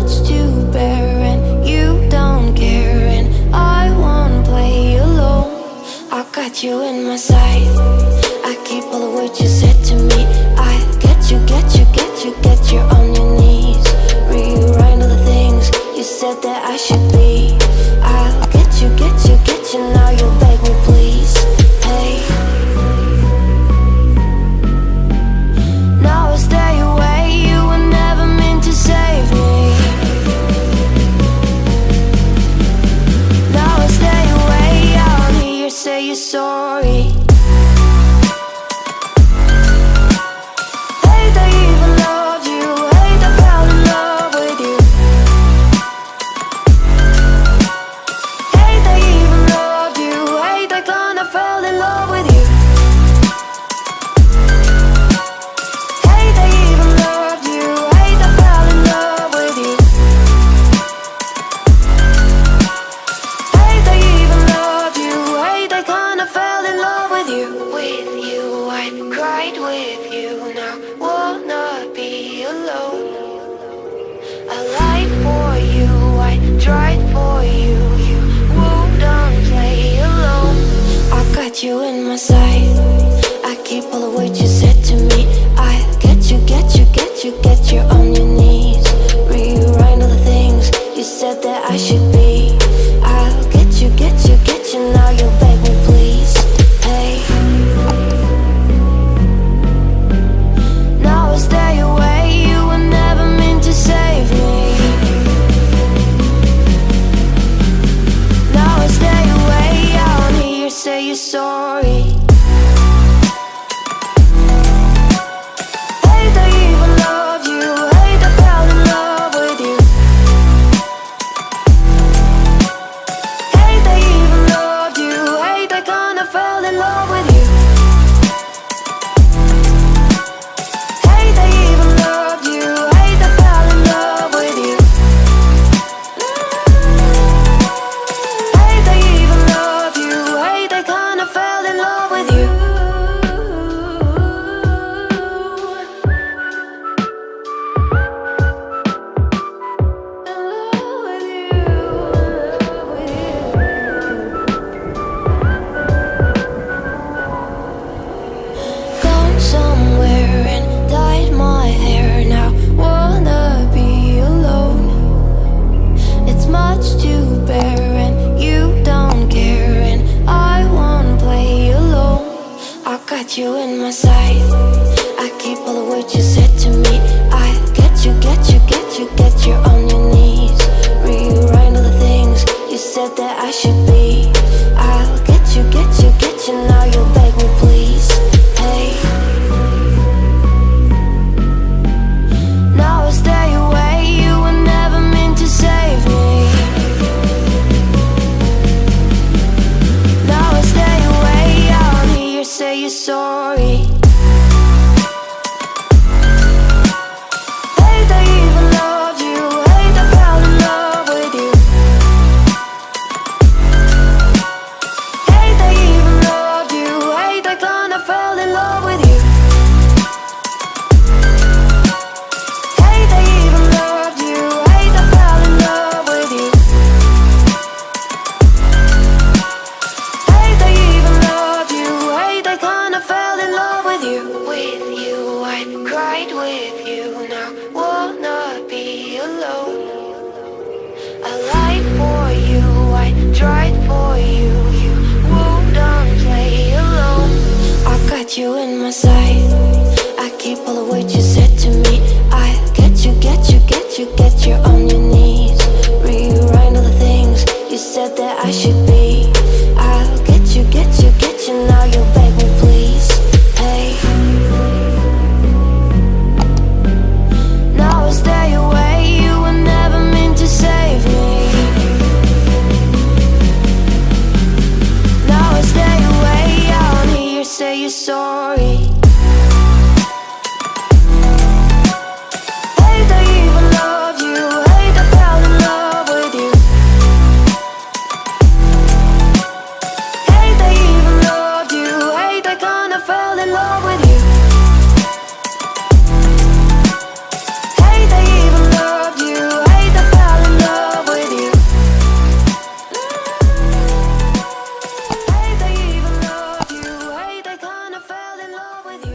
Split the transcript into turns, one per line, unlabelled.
much to bear, and you don't care, and I won't play alone. I got you in my sight, I keep all the words you said to me. I get you, get you, get you, get you on your knees. Rewrite all the things you said that I should be. I'll get you, get you, get you, now you'll beg me please. Hey, now I stay away, you were never meant to save me. Now I stay away, I wanna hear you say you're sorry. Hate I even loved you, hate I fell in love with you. Hate I even loved you, hate I kinda fell in love with you. Hate I even loved you, hate I fell in love with you. Hate I even loved you, hate I kinda fell in love with you. With you, I cried with you, now wanna be alone. I lied for you, I tried for you, you wouldn't play alone. I got you in my sight, I keep all the words you said